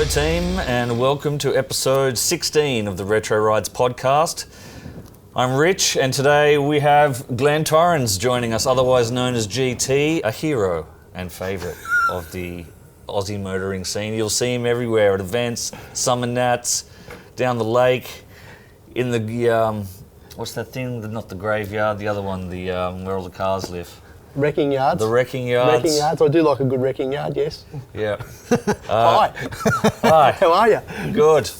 Hello team, and welcome to episode 16 of the Retro Rides podcast. I'm Rich, and today we have Glenn Torrens joining us, otherwise known as GT, a hero and favourite of the Aussie motoring scene. You'll see him everywhere at events, summer nats, down the lake, in the, what's that thing? Not the graveyard, the other one, the where all the cars live. Wrecking yards. The wrecking yards. Wrecking yards. I do like a good wrecking yard, yes. Yeah. Hi. Hi. How are you? Good.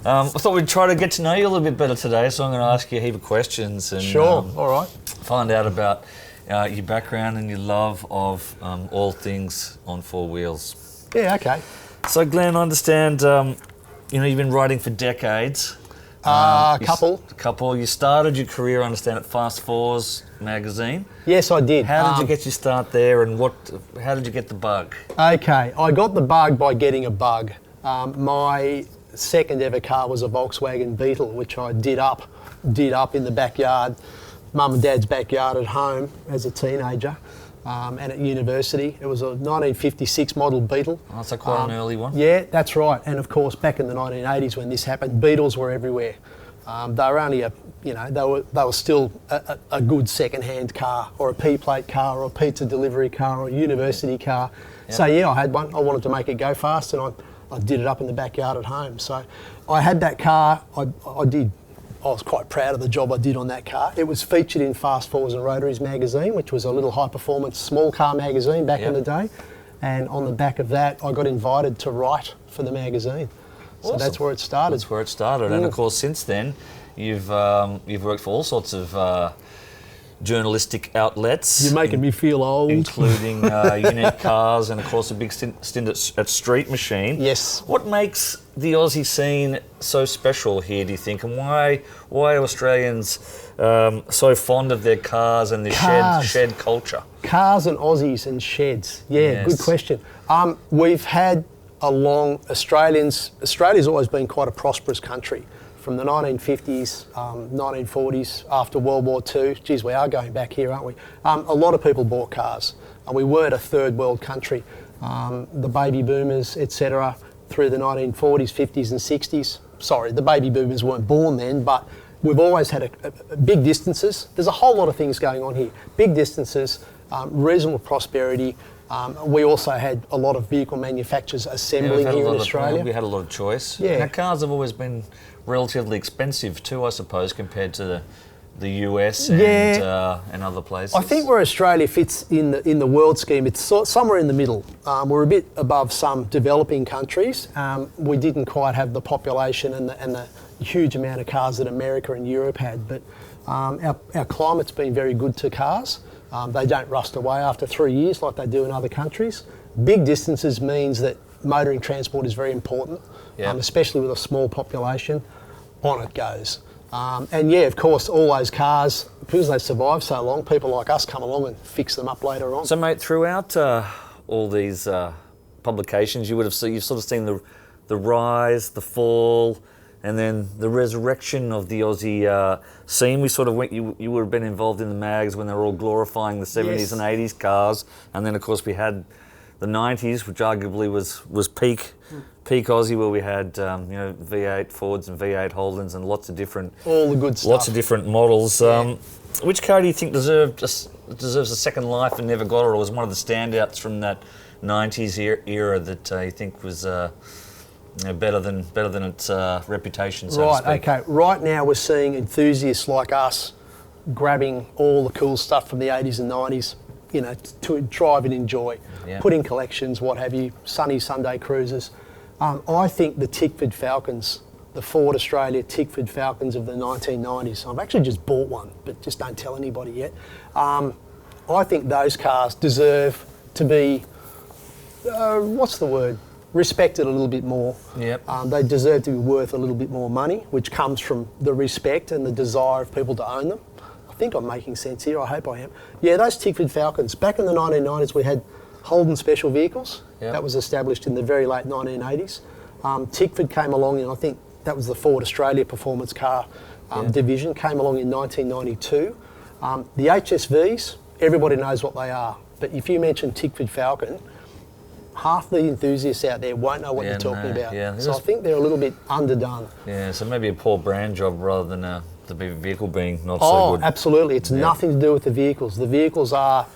I thought we'd try to get to know you a little bit better today, so I'm going to ask you a heap of questions and Sure. All right. find out about your background and your love of all things on four wheels. Yeah, okay. So, Glenn, I understand you've been riding for decades. A couple. You started your career, I understand, at Fast Fours magazine. Yes, I did. How did you get your start there, and how did you get the bug? Okay, I got the bug by getting a bug. My second ever car was a Volkswagen Beetle, which I did up in the backyard, mum and dad's backyard at home as a teenager. And at university. It was a 1956 model Beetle. Oh, so quite an early one. Yeah, that's right. And of course, back in the 1980s when this happened, Beetles were everywhere. They were only they were still a good second-hand car, or a P-plate car, or a pizza delivery car, or a university car. Yep. So yeah, I had one. I wanted to make it go fast, and I did it up in the backyard at home. So I had that car. I was quite proud of the job I did on that car. It was featured in Fast Fours and Rotaries magazine, which was a little high-performance small car magazine back in the day. And on the back of that, I got invited to write for the magazine. So that's where it started. That's where it started. And of course, since then, you've worked for all sorts of journalistic outlets. You're making me feel old. Including Unique Cars and, of course, a big stint at Street Machine. Yes. What makes the Aussie scene so special here, do you think? And why are Australians so fond of their cars and the shed culture? Cars and Aussies and sheds. Yeah, yes. Good question. We've had Australia's always been quite a prosperous country. From the 1950s, 1940s, after World War II, geez, we are going back here, aren't we? A lot of people bought cars, and we weren't a third world country. The baby boomers, etc., through the 1940s, 50s and 60s. Sorry, the baby boomers weren't born then, but we've always had big distances. There's a whole lot of things going on here. Big distances, reasonable prosperity. We also had a lot of vehicle manufacturers assembling here in Australia. We had a lot of choice. Yeah. Now, cars have always been relatively expensive too, I suppose, compared to the US and other places. I think where Australia fits in the world scheme, it's somewhere in the middle. We're a bit above some developing countries. We didn't quite have the population and the huge amount of cars that America and Europe had, but our climate's been very good to cars. They don't rust away after 3 years like they do in other countries. Big distances means that motoring transport is very important, especially with a small population. On it goes. And yeah, of course, all those cars, because they survive so long, people like us come along and fix them up later on. So mate, throughout all these publications, you've sort of seen the rise, the fall, and then the resurrection of the Aussie scene. We sort of you would have been involved in the mags when they were all glorifying the 70s and 80s cars, and then of course we had the 90s, which arguably was peak Aussie, where we had V8 Fords and V8 Holdens and lots of different models. Which car do you think deserves a second life and never got it, or was one of the standouts from that 90s era that you think was better than its reputation, so to speak? Right, okay. Right now we're seeing enthusiasts like us grabbing all the cool stuff from the 80s and 90s, to drive and enjoy, put in collections, what have you, sunny Sunday cruises. I think the Tickford Falcons, the Ford Australia Tickford Falcons of the 1990s, I've actually just bought one, but just don't tell anybody yet. I think those cars deserve to be, respected a little bit more. Yep. They deserve to be worth a little bit more money, which comes from the respect and the desire of people to own them. I think I'm making sense here, I hope I am. Yeah, those Tickford Falcons. Back in the 1990s we had Holden Special Vehicles. Yep. That was established in the very late 1980s. Tickford came along, and I think that was the Ford Australia Performance Car division, came along in 1992. The HSVs, everybody knows what they are, but if you mention Tickford Falcon, half the enthusiasts out there won't know what you're talking about. Yeah. So I think they're a little bit underdone. Yeah, so maybe a poor brand job rather than the vehicle being not so good. Oh, absolutely. It's nothing to do with the vehicles. The vehicles are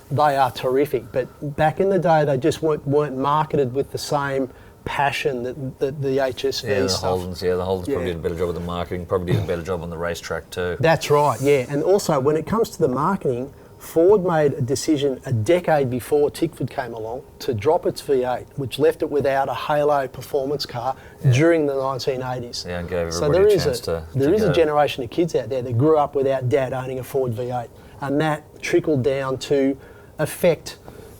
terrific, but back in the day they just weren't marketed with the same passion that the HSV stuff. The Holdens probably did a better job with the marketing, probably did a better job on the racetrack too. That's right, yeah. And also when it comes to the marketing, Ford made a decision a decade before Tickford came along to drop its V8, which left it without a halo performance car during the 1980s. Yeah, and gave everybody a chance to There is go. a generation of kids out there that grew up without dad owning a Ford V8, and that trickled down to affect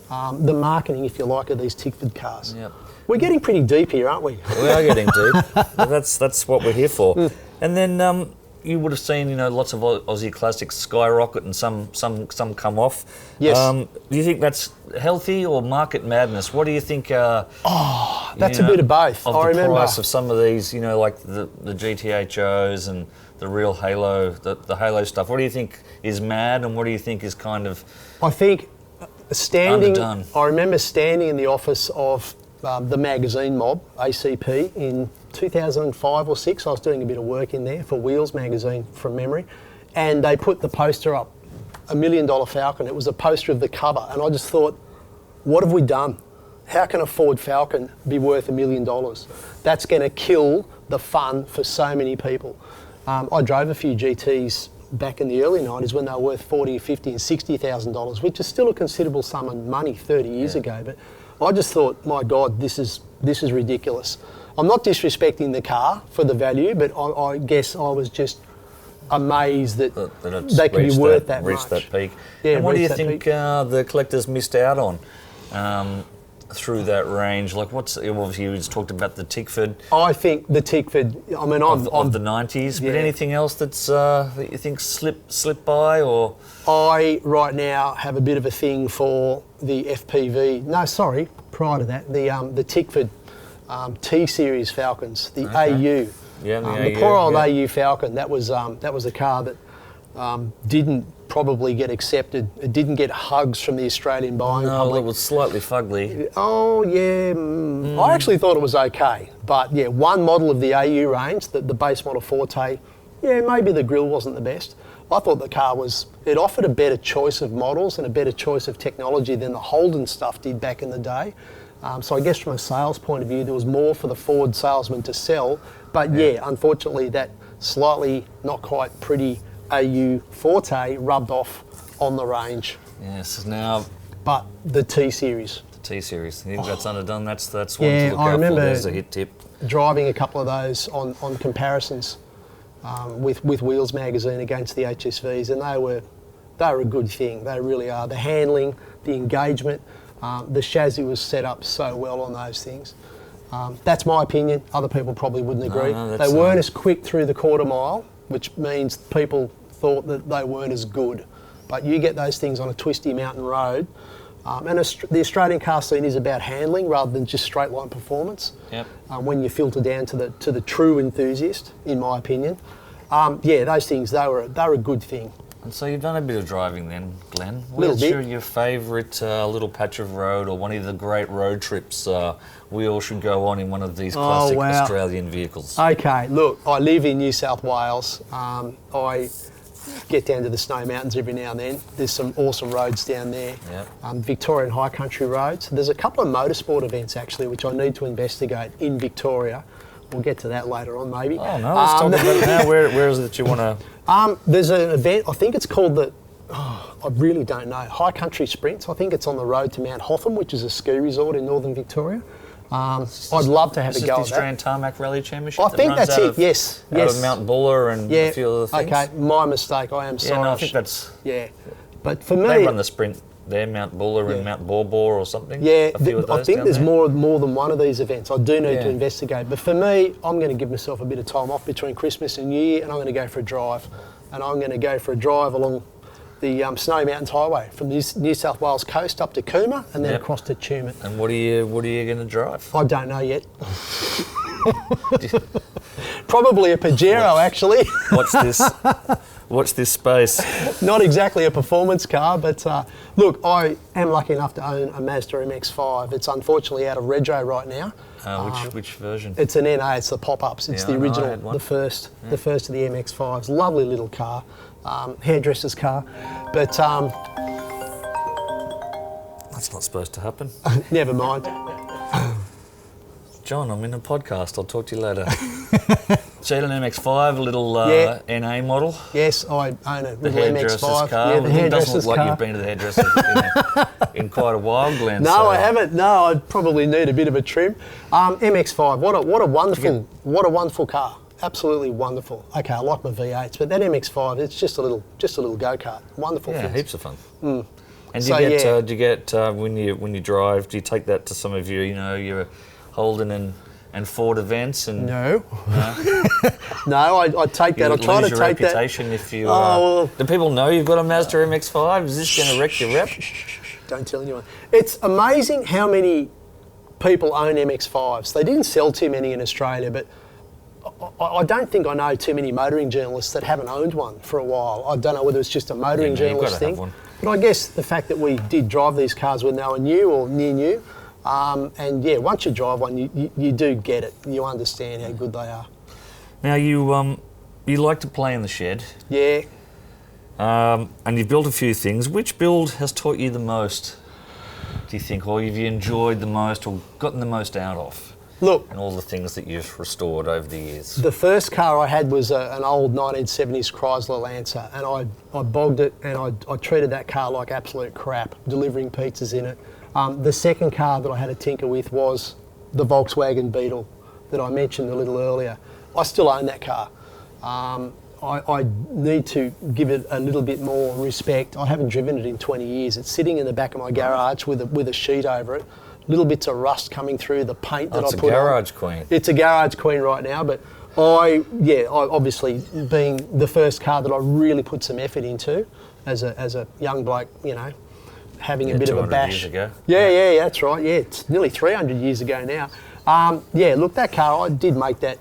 the marketing, if you like, of these Tickford cars. Yep. We're getting pretty deep here, aren't we? We are getting deep. But that's what we're here for. And then you would have seen, lots of Aussie classics skyrocket and some come off. Yes. Do you think that's healthy or market madness? What do you think? That's a bit of both. Of I the remember price of some of these, like the GTHOs and the real Halo, the Halo stuff. What do you think is mad, and what do you think is kind of? I think underdone? I remember standing in the office of the magazine mob, ACP, in 2005 or 6. I was doing a bit of work in there for Wheels magazine from memory, and they put the poster up, $1 million Falcon. It was a poster of the cover, and I just thought, what have we done? How can a Ford Falcon be worth $1 million? That's going to kill the fun for so many people. I drove a few GTs back in the early 90s when they were worth $40, $50 and $60,000, which is still a considerable sum of money 30 years ago. But I just thought, my God, this is ridiculous. I'm not disrespecting the car for the value, but I guess I was just amazed that they could be worth that much. Reached that peak. Yeah, and what do you think the collectors missed out on through that range? Like, obviously you just talked about the Tickford. I think the Tickford, I mean, of the 90s, but anything else that you think slipped by, or? I right now have a bit of a thing for the FPV. No, sorry, prior to that, the Tickford T-Series Falcons, the AU. Yeah, the poor old AU Falcon. That was a car that didn't probably get accepted. It didn't get hugs from the Australian buying public. No, it was slightly fugly. Oh yeah, I actually thought it was okay. But yeah, one model of the AU range, the base model Forte, yeah, maybe the grille wasn't the best. I thought the car it offered a better choice of models and a better choice of technology than the Holden stuff did back in the day. So I guess from a sales point of view, there was more for the Ford salesman to sell. But yeah, unfortunately, that slightly not quite pretty AU Forte rubbed off on the range. Yes, now. But the T-Series. The T-Series. You think that's underdone? That's one to look I out remember for. There's a hit tip. Driving a couple of those on comparisons with Wheels magazine against the HSVs, and they were a good thing. They really are. The handling, the engagement, the chassis was set up so well on those things. That's my opinion. Other people probably wouldn't agree. No, they weren't as quick through the quarter mile, which means people thought that they weren't as good. But you get those things on a twisty mountain road, and the Australian car scene is about handling rather than just straight line performance. Yep. When you filter down to the true enthusiast, in my opinion, those things they were a good thing. And so you've done a bit of driving then, Glenn. Little What's bit. your favourite little patch of road, or one of the great road trips we all should go on in one of these classic Australian vehicles? Okay, look, I live in New South Wales. I get down to the Snow Mountains every now and then. There's some awesome roads down there. Yep. Victorian high country roads. There's a couple of motorsport events actually which I need to investigate in Victoria. We'll get to that later on maybe. Oh no, let's talk about it now. Where is it that you want to? There's an event, I think it's called I really don't know, High Country Sprints. I think it's on the road to Mount Hotham, which is a ski resort in northern Victoria. I'd love to have a go at that. Is the Australian Tarmac Rally Championship? I think that's it, yes. Out of Mount Buller and a few other things? Okay, my mistake, I am sorry. Yeah, no, I think that's... Yeah, but for me... They run the sprint there, Mount Buller and Mount Borbor or something? Yeah, a few of those I think there's there? more than one of these events. I do need to investigate. But for me, I'm going to give myself a bit of time off between Christmas and New Year, and I'm going to go for a drive. And I'm going to go for a drive along the Snow Mountains Highway from the New South Wales coast up to Cooma and then across to Tumut. And what are you going to drive? I don't know yet. Probably a Pajero, actually. What's this? Watch this space. Not exactly a performance car, but look, I am lucky enough to own a Mazda MX-5. It's unfortunately out of rego right now. Which version? It's an NA. It's the pop-ups. It's Yeah, the I know, I original, had one. the first of the MX-5s. Lovely little car, hairdresser's car, but That's not supposed to happen. never mind. John, I'm in a podcast. I'll talk to you later. So you had an MX-5, a little Yeah. NA model. Yes, I own a The little hairdresser's MX-5. car. Yeah, the It doesn't hairdresser's look like car. you've been to the hairdresser in quite a while, Glenn. No, so- I haven't. No, I probably need a bit of a trim. MX-5, what a wonderful car. Absolutely wonderful. Okay, I like my V8s, but that MX-5, it's just a little go-kart. Wonderful Yeah, things. heaps of fun. And do So, you get, yeah. do you get when you drive? Do you take that to some of your, your Holden and Ford events? And No. No, I take that. I you try to lose your take that. reputation if you. Oh, well. Do people know you've got a Mazda MX-5? Is this going to wreck your rep? Don't tell anyone. It's amazing how many people own MX-5s. They didn't sell too many in Australia, but I don't think I know too many motoring journalists that haven't owned one for a while. I don't know whether it's just a motoring Yeah, no, you've journalist gotta have thing. one. But I guess the fact that we did drive these cars when they were new or near new, and yeah, once you drive one, you do get it. You understand how good they are. Now you like to play in the shed, Yeah. and you've built a few things. Which build has taught you the most? Do you think, or have you enjoyed the most, or gotten the most out of? Look, And all the things that you've restored over the years. the first car I had was an old 1970s Chrysler Lancer, and I bogged it, and I treated that car like absolute crap, delivering pizzas in it. The second car that I had a tinker with was the Volkswagen Beetle that I mentioned a little earlier. I still own that car. I need to give it a little bit more respect. I haven't driven it in 20 years. It's sitting in the back of my garage with a sheet over it. Little bits of rust coming through the paint that I It's put a on. garage queen. It's a garage queen right now, but I obviously being the first car that I really put some effort into as a young bloke, having a bit of a 200 bash. years ago. Yeah, that's right. Yeah, it's nearly 300 years ago now. Look, that car, I did make that.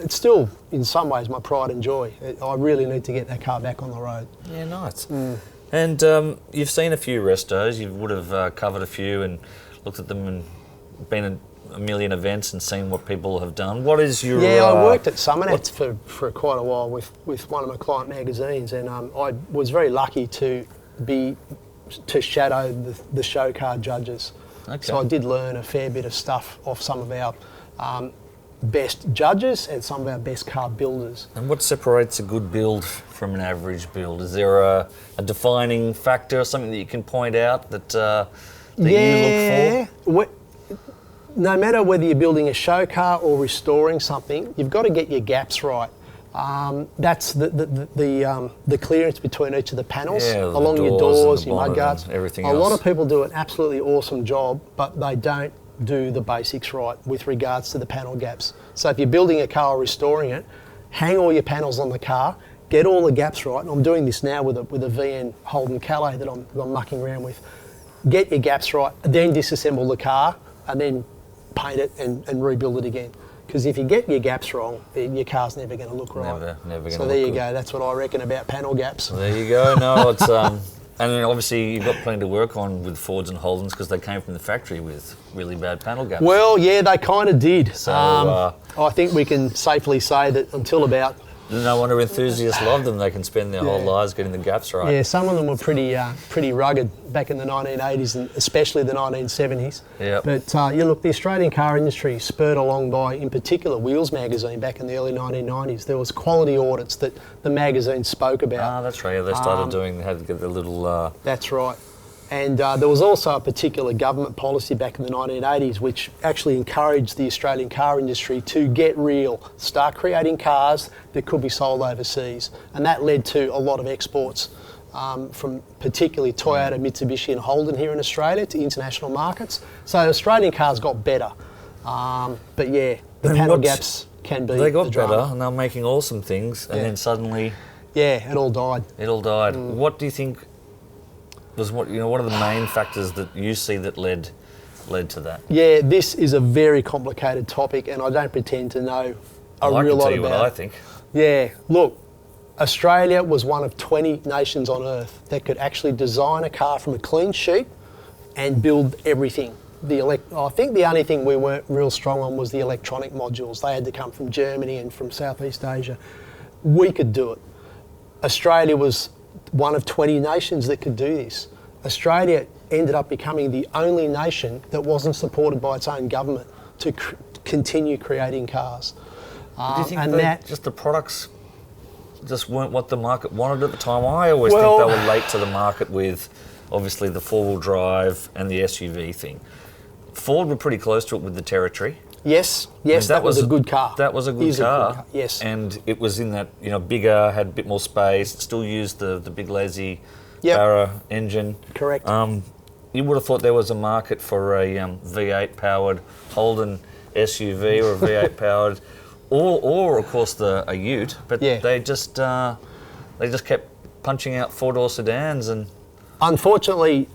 It's still, in some ways, my pride and joy. I really need to get that car back on the road. Yeah, nice. And you've seen a few restos. You would have covered a few and looked at them and been at a million events and seen what people have done. What is your... Yeah, I worked at Summonets for quite a while with one of my client magazines, and I was very lucky to shadow the show car judges. Okay. So I did learn a fair bit of stuff off some of our best judges and some of our best car builders. And what separates a good build from an average build? Is there a defining factor, something that you can point out that you look for? No matter whether you're building a show car or restoring something, you've got to get your gaps right. That's the clearance between each of the panels, Yeah, the along your doors and doors, the your bonnet mudguards. and everything A lot else. of people do an absolutely awesome job, but they don't do the basics right with regards to the panel gaps. So if you're building a car or restoring it, hang all your panels on the car, get all the gaps right. And I'm doing this now with a VN Holden Calais that I'm mucking around with. Get your gaps right, then disassemble the car, and then paint it and rebuild it again. Because if you get your gaps wrong, your car's never going to look right. Never gonna So look there you good. go. That's what I reckon about panel gaps. There you go. No, it's and then obviously you've got plenty to work on with Fords and Holdens because they came from the factory with really bad panel gaps. Well, yeah, they kind of did. So, I think we can safely say that until about... No wonder enthusiasts love them. They can spend their whole lives getting the gaps right. Yeah, some of them were pretty rugged back in the 1980s and especially the 1970s. Yep. But look, the Australian car industry spurred along by, in particular, Wheels magazine back in the early 1990s. There was quality audits that the magazine spoke about. Ah, that's right. Yeah, they started they had to get the little... That's right. And there was also a particular government policy back in the 1980s which actually encouraged the Australian car industry to get real, start creating cars that could be sold overseas. And that led to a lot of exports from particularly Toyota, Mitsubishi and Holden here in Australia to international markets. So Australian cars got better. But yeah, the And panel what's- gaps can be They got the drama. better and they were making awesome things and Yeah. then suddenly Yeah, it all died. it all died. What do you think was what are the main factors that you see that led to that? Yeah, this is a very complicated topic and I don't pretend to know I a like real to lot tell you about what I it. think. Yeah, look, Australia was one of 20 nations on earth that could actually design a car from a clean sheet and build everything. I think the only thing we weren't real strong on was the electronic modules. They had to come from Germany and from Southeast Asia. We could do it. Australia was one of 20 nations that could do this. Australia ended up becoming the only nation that wasn't supported by its own government to continue creating cars. Do you think that just the products just weren't what the market wanted at the time? I always think they were late to the market with, obviously, the four-wheel drive and the SUV thing. Ford were pretty close to it with the Territory. Yes, that was a good car. That was a good car. Yes. And it was in that, bigger, had a bit more space, still used the big lazy Barra engine. Correct. You would have thought there was a market for a V8 powered Holden SUV or a V8 powered, or of course a Ute, but they just kept punching out four-door sedans and. Unfortunately,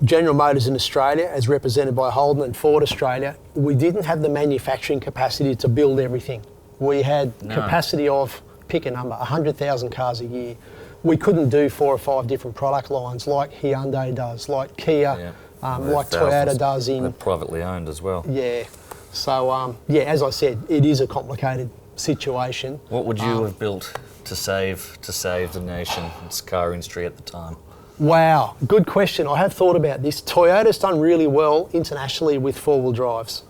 General Motors in Australia, as represented by Holden and Ford Australia, we didn't have the manufacturing capacity to build everything. We had capacity of, pick a number, 100,000 cars a year. We couldn't do 4 or 5 different product lines like Hyundai does, like Kia, like Toyota does in... They're privately owned as well. Yeah. So, as I said, it is a complicated situation. What would you have built to save the nation, its car industry at the time? Wow, good question. I have thought about this. Toyota's done really well internationally with four-wheel drives.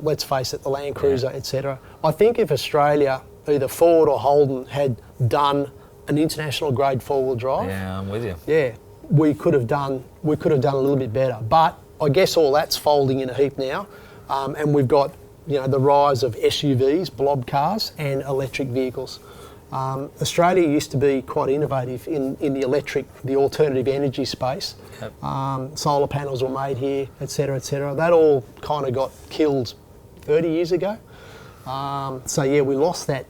Let's face it, the Land Cruiser, etc. I think if Australia, either Ford or Holden, had done an international grade four-wheel drive, I'm with you. Yeah, we could have done a little bit better. But I guess all that's folding in a heap now, and we've got the rise of SUVs, blob cars, and electric vehicles. Australia used to be quite innovative in the alternative energy space. Yep. Solar panels were made here, etc., etc. That all kind of got killed 30 years ago. We lost that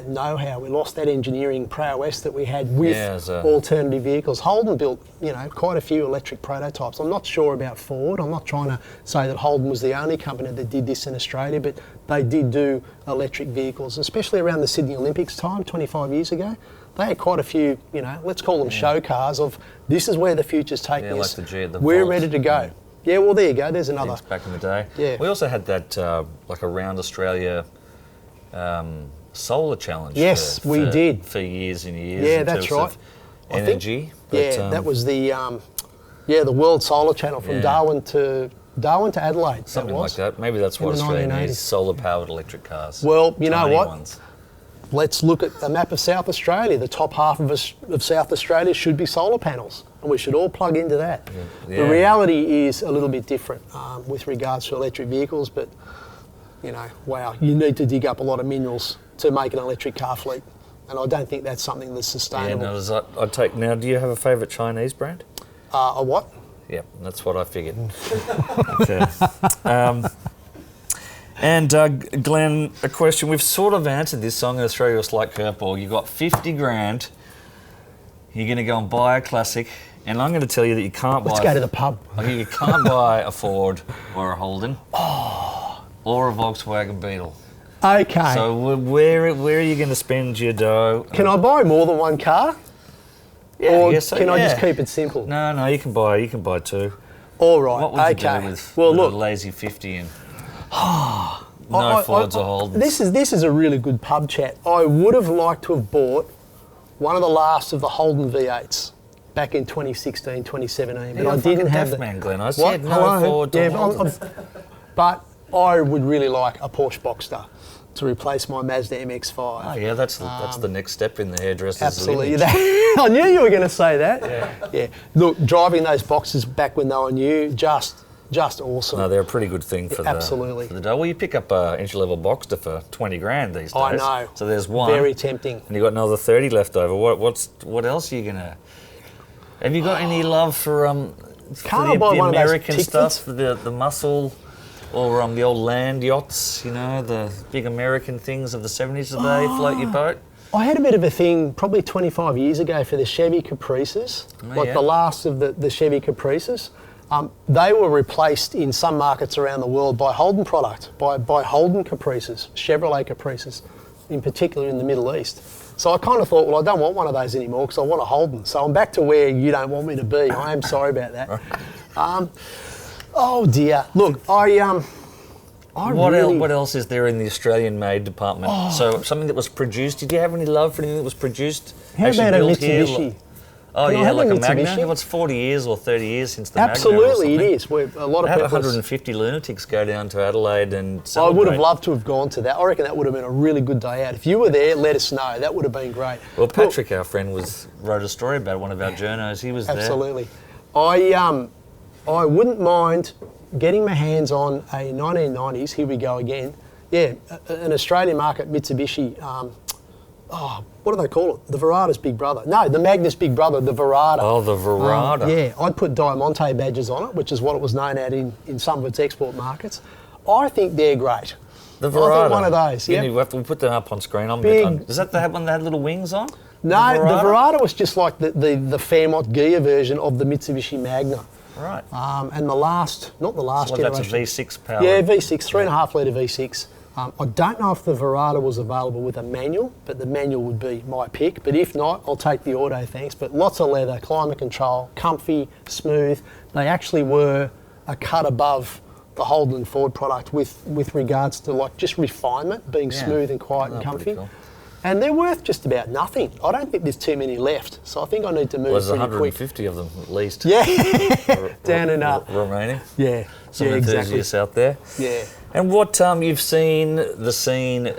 know-how. We lost that engineering prowess that we had with alternative vehicles. Holden built, quite a few electric prototypes. I'm not sure about Ford. I'm not trying to say that Holden was the only company that did this in Australia, but they did do electric vehicles, especially around the Sydney Olympics time, 25 years ago. They had quite a few, let's call them show cars of this is where the future's taking us. Like the We're ready to go. Yeah, well, there you go. There's another. Back in the day. Yeah. We also had that, around Australia solar challenge. Yes, we did. For years and years. Yeah, that's right. Energy. That was the World Solar Channel from Darwin to Adelaide. Something like that. Maybe that's what Australia needs, solar-powered electric cars. Well, you know what? Ones. Let's look at a map of South Australia. The top half of South Australia should be solar panels, and we should all plug into that. Yeah. The reality is a little bit different with regards to electric vehicles, but you need to dig up a lot of minerals to make an electric car fleet, and I don't think that's something that's sustainable. Now, do you have a favourite Chinese brand? A what? Yep, that's what I figured. Glenn, a question. We've sort of answered this, so I'm going to throw you a slight curveball. You've got 50 grand. You're going to go and buy a classic, and I'm going to tell you that you can't buy... Let's go to the pub. You can't buy a Ford or a Holden or a Volkswagen Beetle. Okay. So where are you going to spend your dough? Can I buy more than one car? Yeah, or I guess so, can I just keep it simple? No, you can buy two. All right. What would you do with a lazy 50 and no Fords or Holdens? This is a really good pub chat. I would have liked to have bought one of the last of the Holden V8s back in 2016, 2017, but I didn't have the... Man, Glenn. I said no Ford or Holden. But I would really like a Porsche Boxster to replace my Mazda MX-5. Oh yeah, that's the next step in the hairdresser's absolutely. image. I knew you were going to say that. Yeah. Look, driving those Boxsters back when they were new, just awesome. No, they're a pretty good thing for absolutely. For the dough. Well, you pick up an entry-level Boxster for 20 grand these days. I know. So there's one. Very tempting. And you've got another 30 left over. What else are you gonna? Have you got any love for the American stuff, the muscle? Or the old land yachts, the big American things of the 70s, did they float your boat? I had a bit of a thing probably 25 years ago for the Chevy Caprices, the last of the Chevy Caprices. They were replaced in some markets around the world by Holden product, by Holden Caprices, Chevrolet Caprices, in particular in the Middle East. So I kind of thought, well, I don't want one of those anymore because I want a Holden. So I'm back to where you don't want me to be. I am sorry about that. Oh dear. Look, What else is there in the Australian-made department? So something that was produced. Did you have any love for anything that was produced? How about a Mitsubishi? Oh Can I yeah, have like a a Magna. Mitsubishi? What's 40 years or 30 years since the Magna? Absolutely, it is. Where a lot of Had people. 150 lunatics go down to Adelaide and I celebrate. would have loved to have gone to that. I reckon that would have been a really good day out. If you were there, let us know. That would have been great. Well, Patrick, our friend, wrote a story about one of our journos. He was there. Absolutely. I wouldn't mind getting my hands on a 1990s. Here we go again. Yeah, an Australian market Mitsubishi. What do they call it? The Verada's big brother. No, the Magna's big brother, the Verada. Oh, the Verada. Yeah, I'd put Diamante badges on it, which is what it was known at in some of its export markets. I think they're great. The Verada. I think one of those, yeah. We'll put them up on screen. Big. Is that the one that had little wings on? No, the Verada was just like the Fairmont Gia version of the Mitsubishi Magna. Right. And not the last generation. That's a V6 power. Yeah, V6, 3.5 litre V6. I don't know if the Verada was available with a manual, but the manual would be my pick. But if not, I'll take the auto, thanks. But lots of leather, climate control, comfy, smooth. They actually were a cut above the Holden Ford product with regards to like just refinement, being smooth and quiet and comfy. Cool. And they're worth just about nothing. I don't think there's too many left, so I think I need to move there's pretty quick. 150 of them at least. Yeah, down and up. Remaining. Yeah, Some exactly. enthusiasts out there. Yeah. And what you've seen the scene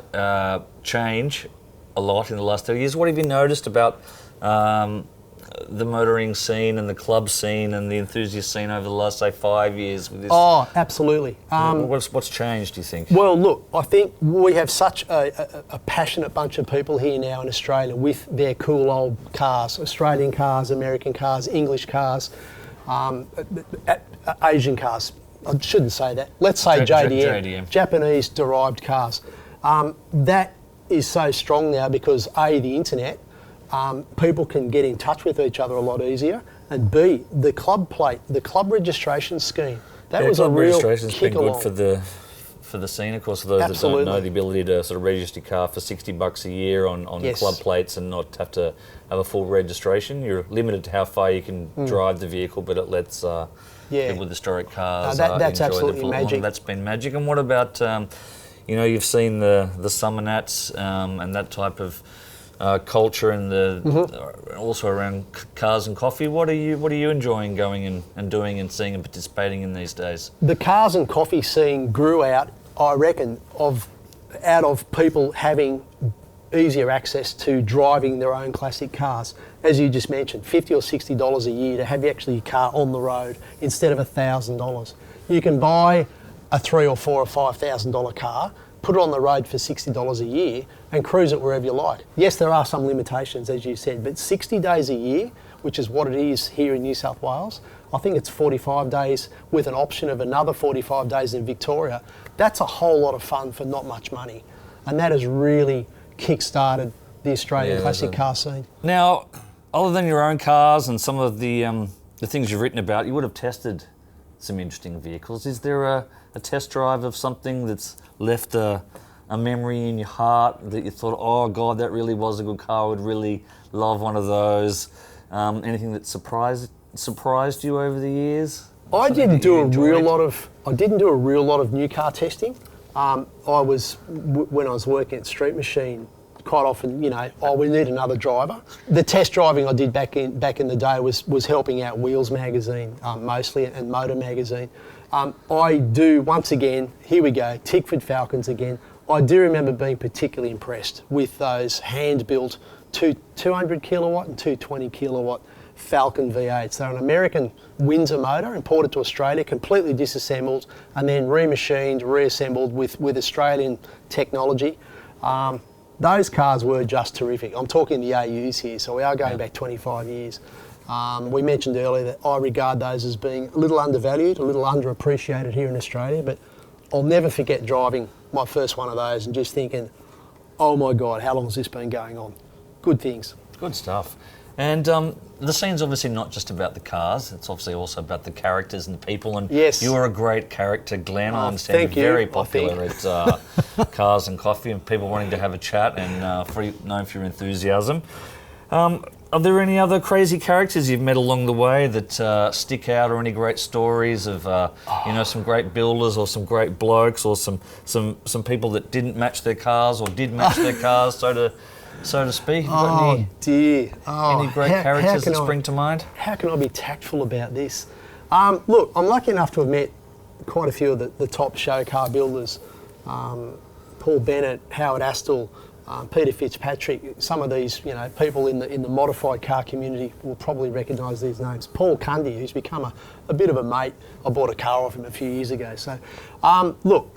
change a lot in the last 2 years. What have you noticed about the motoring scene and the club scene and the enthusiast scene over the last, say, 5 years? With this? Oh, absolutely. What's changed, do you think? Well, look, I think we have such a passionate bunch of people here now in Australia with their cool old cars, Australian cars, American cars, English cars, Asian cars. I shouldn't say that. Let's say JDM. Japanese-derived cars. That is so strong now because A, the internet, people can get in touch with each other a lot easier, and B, the club plate, the club registration scheme. That was a real registration's kick been along. good for the scene, of course, for those that don't know, the ability to sort of register your car for $60 a year on club plates and not have to have a full registration. You're limited to how far you can drive the vehicle, but it lets people with historic cars that's enjoy absolutely the magic. That's been magic. And what about, you've seen the summer nats and that type of culture and also around cars and coffee. What are you enjoying going and doing and seeing and participating in these days? The cars and coffee scene grew out, I reckon, out of people having easier access to driving their own classic cars. As you just mentioned, $50 or $60 a year to have actually your car on the road instead of $1,000. You can buy a $3,000 or $4,000 or $5,000 car, put it on the road for $60 a year and cruise it wherever you like. Yes, there are some limitations, as you said, but 60 days a year, which is what it is here in New South Wales, I think it's 45 days with an option of another 45 days in Victoria. That's a whole lot of fun for not much money. And that has really kick-started the Australian classic car scene. Now, other than your own cars and some of the things you've written about, you would have tested some interesting vehicles. Is there a test drive of something that's left a memory in your heart that you thought, oh God, that really was a good car, I would really love one of those? Anything that surprised you over the years? I didn't do a real lot of new car testing. When I was working at Street Machine, quite often, we need another driver. The test driving I did back in the day was helping out Wheels magazine mostly and Motor magazine. I do, once again, here we go, Tickford Falcons again. I do remember being particularly impressed with those hand-built 200 kilowatt and 220 kilowatt Falcon V8s. They're an American Windsor motor imported to Australia, completely disassembled and then remachined, reassembled with Australian technology. Those cars were just terrific. I'm talking the AUs here, so we are going back 25 years. We mentioned earlier that I regard those as being a little undervalued, a little underappreciated here in Australia, but I'll never forget driving my first one of those and just thinking, oh my God, how long has this been going on? Good things. Good stuff. And the scene's obviously not just about the cars, it's obviously also about the characters and the people. And yes. you're a great character, Glenn. I understand thank you're very you, popular at Cars and Coffee and people wanting to have a chat and known for your enthusiasm. Are there any other crazy characters you've met along the way that stick out, or any great stories of some great builders or some great blokes or some people that didn't match their cars or did match their cars, so to speak? Have you got dear. any great characters that spring to mind? How can I be tactful about this? Look, I'm lucky enough to have met quite a few of the top show car builders. Paul Bennett, Howard Astle, Peter Fitzpatrick. Some of these, people in the modified car community will probably recognise these names. Paul Cundy, who's become a bit of a mate. I bought a car off him a few years ago. So, look,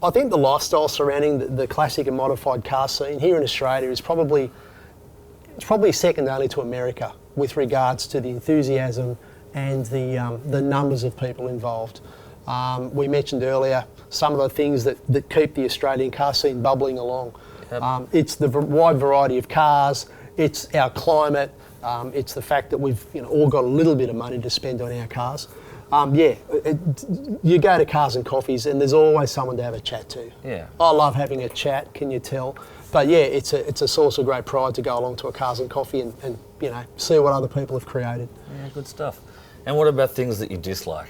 I think the lifestyle surrounding the classic and modified car scene here in Australia is probably second only to America with regards to the enthusiasm and the numbers of people involved. We mentioned earlier some of the things that keep the Australian car scene bubbling along. Yep. It's the wide variety of cars, it's our climate, it's the fact that we've all got a little bit of money to spend on our cars. You go to Cars and Coffees and there's always someone to have a chat to. Yeah. I love having a chat, can you tell? But yeah, it's a source of great pride to go along to a Cars and Coffee and see what other people have created. Yeah, good stuff. And what about things that you dislike?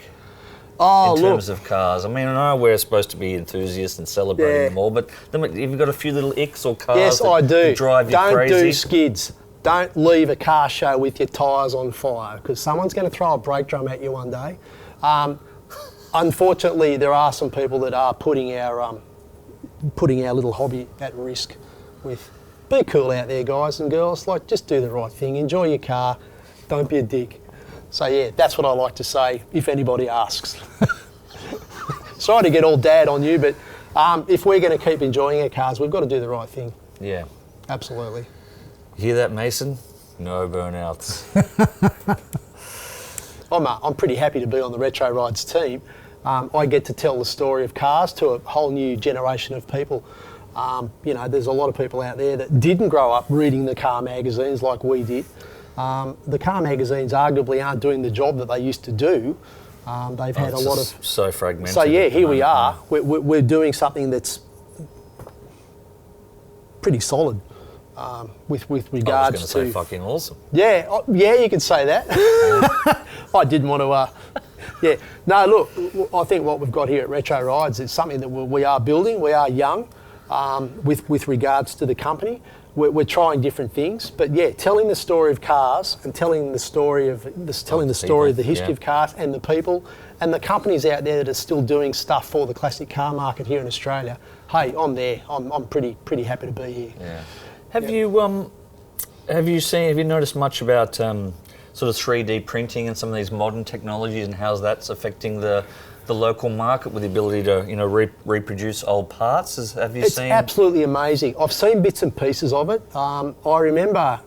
In terms of cars, I mean, I know we're supposed to be enthusiasts and celebrating them all, but have you got a few little icks or cars that drive you crazy? Don't do skids. Don't leave a car show with your tyres on fire, because someone's going to throw a brake drum at you one day. Unfortunately, there are some people that are putting our little hobby at risk. Be cool out there, guys and girls. Just do the right thing. Enjoy your car. Don't be a dick. So yeah, that's what I like to say if anybody asks. Sorry to get all dad on you, but if we're going to keep enjoying our cars, we've got to do the right thing. Yeah. Absolutely. You hear that, Mason? No burnouts. I'm pretty happy to be on the Retro Rides team. I get to tell the story of cars to a whole new generation of people. There's a lot of people out there that didn't grow up reading the car magazines like we did. The car magazines arguably aren't doing the job that they used to do. They've had a lot of... So fragmented. So yeah, here we are. We're doing something that's pretty solid with regards to... I was going to say fucking awesome. Yeah, you could say that. I didn't want to... Yeah. No, look, I think what we've got here at Retro Rides is something that we are building. We are young with regards to the company. We're trying different things, but yeah, telling the story of cars and telling the story of the history of cars and the people and the companies out there that are still doing stuff for the classic car market here in Australia. Hey, I'm there. I'm pretty happy to be here. Yeah. Have you noticed much about sort of 3D printing and some of these modern technologies and how that's affecting the local market with the ability to reproduce old parts? It's absolutely amazing. I've seen bits and pieces of it. I remember,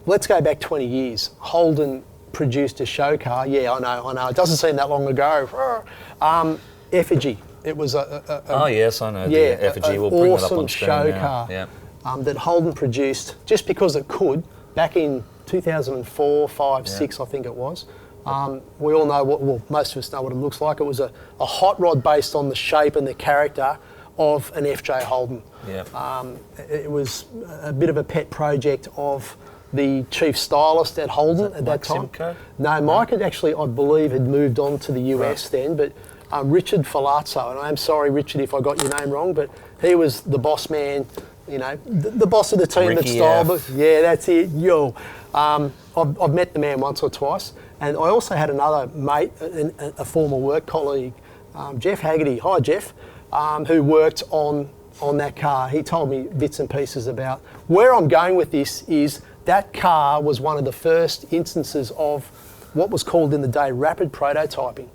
let's go back 20 years. Holden produced a show car. Yeah, I know. It doesn't seem that long ago. Effigy. It was oh yes, I know. The Effigy. We'll bring it up on screen show now. Car yeah. That Holden produced just because it could back in 2004, 5, 6, I think it was. We all know most of us know what it looks like. It was a hot rod based on the shape and the character of an FJ Holden. Yep. It was a bit of a pet project of the chief stylist at Holden at that time. Simcoe? No, Mike had actually, I believe, had moved on to the US then, but Richard Falazzo, and I'm sorry, Richard, if I got your name wrong, but he was the boss man, the boss of the team that styled it. Yeah, that's it. I've met the man once or twice. And I also had another mate, a former work colleague, Jeff Haggerty. Hi, Jeff, who worked on that car. He told me bits and pieces about where I'm going with this is that car was one of the first instances of what was called in the day rapid prototyping.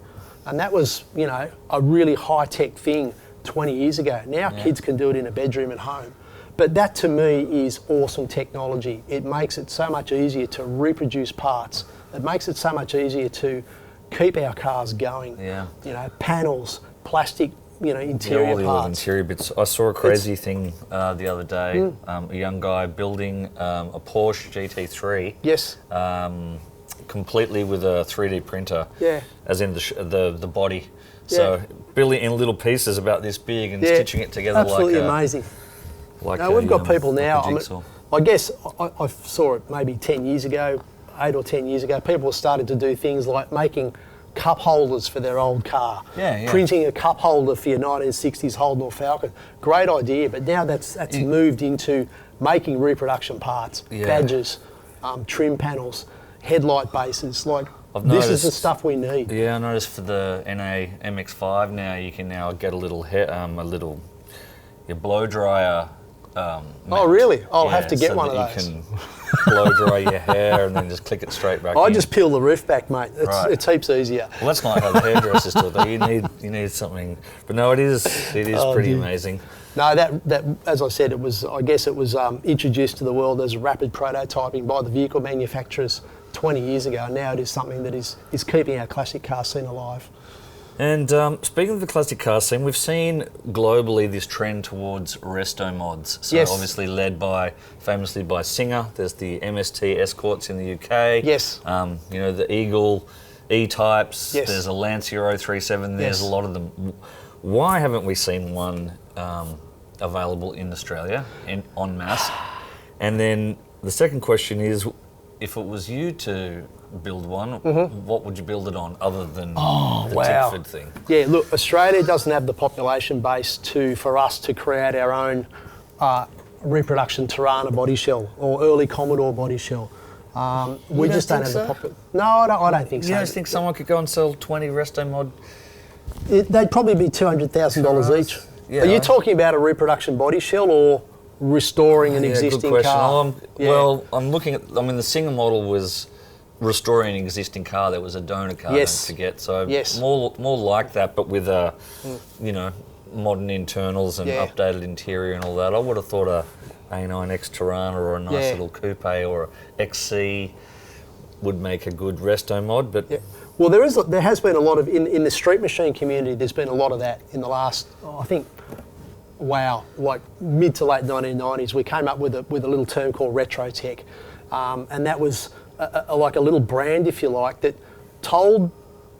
And that was, a really high-tech thing 20 years ago. Now kids can do it in a bedroom at home. But that to me is awesome technology. It makes it so much easier to reproduce parts. It makes it so much easier to keep our cars going. Yeah. Panels, plastic interior all the little parts. interior bits. I saw a crazy thing the other day. A young guy building a Porsche GT3. Yes. Completely with a 3D printer. Yeah. As in the body. So building in little pieces about this big and stitching it together absolutely amazing. We've got people now. I guess I saw it maybe 10 years ago, 8 or 10 years ago. People started to do things like making cup holders for their old car. Printing a cup holder for your 1960s Holden or Falcon. Great idea, but now that's moved into making reproduction parts, badges, trim panels, headlight bases. This is the stuff we need. Yeah, I noticed for the NA MX-5 now you can now get a little your blow dryer. Oh really? I'll have to get one of those. You can blow dry your hair and then just click it straight back in. Just peel the roof back, mate. It's heaps easier. Well, that's not how the hairdressers do it. You need something. But no, it is pretty amazing. No, that as I said, it was introduced to the world as rapid prototyping by the vehicle manufacturers 20 years ago. And now it is something that is keeping our classic car scene alive. And speaking of the classic car scene, we've seen globally this trend towards Restomods. So obviously led famously by Singer. There's the MST Escorts in the UK. Yes. The Eagle E-Types. Yes. There's a Lancia 037. There's a lot of them. Why haven't we seen one available in Australia en masse? And then the second question is, if it was you to build one, what would you build it on other than the Tickford thing? Yeah, look, Australia doesn't have the population base for us to create our own reproduction Tirana body shell or early Commodore body shell. We just don't have the population. No, I don't think so. You don't think someone could go and sell 20 Restomod? They'd probably be $200,000 each. Yeah, are you talking about a reproduction body shell or restoring an existing good car? Well, the Singer model was restoring an existing car that was a donor car to get. So more like that, but with modern internals and updated interior and all that. I would have thought a A9X Tirana or a nice little coupe or XC would make a good Restomod, but. Yeah. Well, there has been a lot of in the street machine community. There's been a lot of that in the last, like mid to late 1990s. We came up with a little term called retro tech, and that was like a little brand, if you like, that told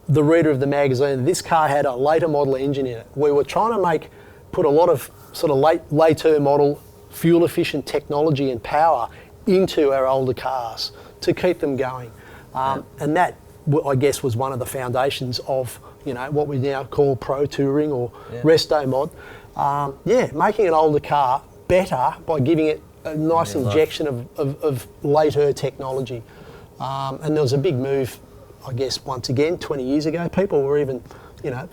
the reader of the magazine this car had a later model engine in it. We were trying to put a lot of sort of later model fuel efficient technology and power into our older cars to keep them going, and that, I guess, was one of the foundations of what we now call Pro Touring or Restomod. Making an older car better by giving it a nice injection of later technology. And there was a big move, I guess, once again, 20 years ago. People were even,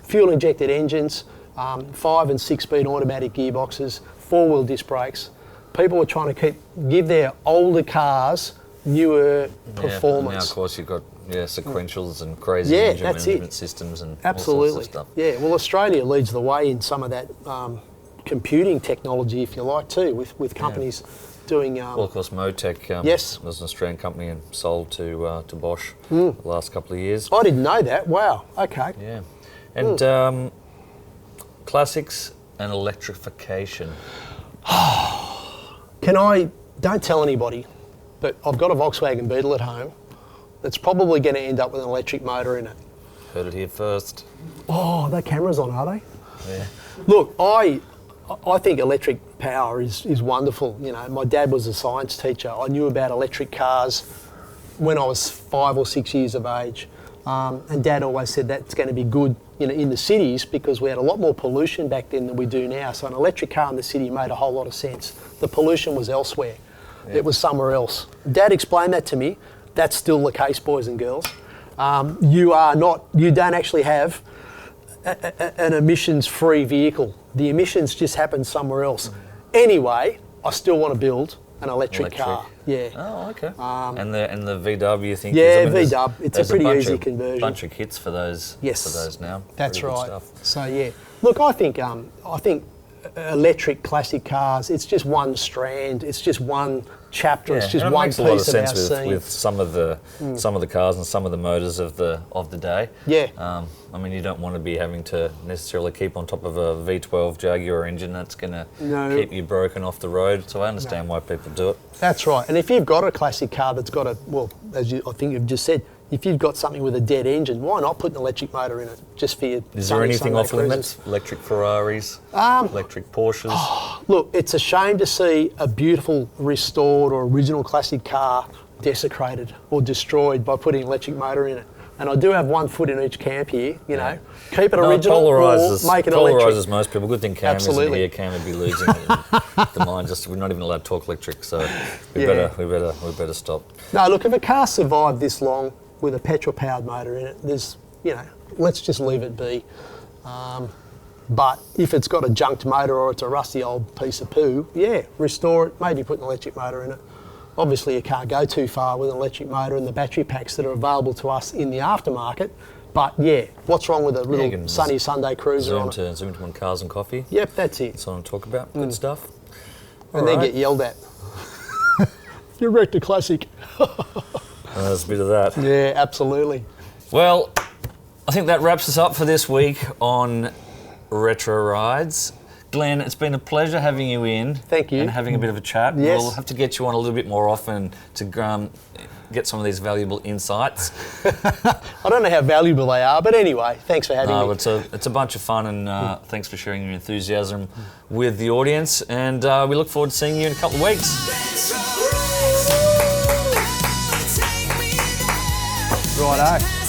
fuel injected engines, 5 and 6 speed automatic gearboxes, 4-wheel disc brakes. People were trying to give their older cars newer performance. Now, of course, you've got sequentials and crazy engine management systems and all sorts of stuff. Yeah, well, Australia leads the way in some of that computing technology, if you like, too, with companies doing. Well, of course, Motec was an Australian company and sold to Bosch the last couple of years. I didn't know that. Wow. Okay. Yeah, and classics and electrification. Don't tell anybody, but I've got a Volkswagen Beetle at home that's probably going to end up with an electric motor in it. Heard it here first. Oh, the cameras on, are they? Yeah. Look, I think electric power is wonderful. My dad was a science teacher. I knew about electric cars when I was 5 or 6 years of age. And Dad always said that's going to be good in the cities because we had a lot more pollution back then than we do now. So an electric car in the city made a whole lot of sense. The pollution was elsewhere. Yeah. It was somewhere else. Dad explained that to me. That's still the case, boys and girls. You don't actually have an emissions-free vehicle. The emissions just happen somewhere else. Anyway, I still want to build an electric car. Yeah. Oh, okay. And the VW, you think? Yeah, VW. It's a pretty easy conversion. Bunch of kits for those. Yes. For those now. That's right. So yeah. Look, I think electric classic cars, it's just one strand, it's just one chapter, it's just and it one makes a lot of piece of our sense scene. with some of the cars and some of the motors of the day. Yeah. I mean, you don't want to be having to necessarily keep on top of a V12 Jaguar engine that's going to keep you broken off the road. So I understand why people do it. That's right. And if you've got a classic car that's got a, well, as I think you've just said, if you've got something with a dead engine, why not put an electric motor in it just for your Is there anything off limits? Electric Ferraris, electric Porsches? Look, it's a shame to see a beautiful restored or original classic car desecrated or destroyed by putting an electric motor in it. And I do have one foot in each camp here, you know. Keep it original or make it electric. Polarizes most people. Good thing Cam isn't here. Cam would be losing the mind. We're not even allowed to talk electric, so we better stop. No, look, if a car survived this long with a petrol-powered motor in it, there's, you know, let's just leave it be. But if it's got a junked motor or it's a rusty old piece of poo, yeah, restore it, maybe put an electric motor in it. Obviously, you can't go too far with an electric motor and the battery packs that are available to us in the aftermarket. But yeah, what's wrong with a little sunny Sunday cruiser on it? Zoom to one Cars and Coffee. Yep, that's it. That's what I'm talking about. Good stuff. And then get yelled at. You wrecked a classic. There's a bit of that. Yeah, absolutely. Well, I think that wraps us up for this week on Retro Rides. Glenn, it's been a pleasure having you in. Thank you. And having a bit of a chat. Yes. We'll have to get you on a little bit more often to get some of these valuable insights. I don't know how valuable they are, but anyway, thanks for having me. It's a bunch of fun, and thanks for sharing your enthusiasm with the audience. And we look forward to seeing you in a couple of weeks. Righto.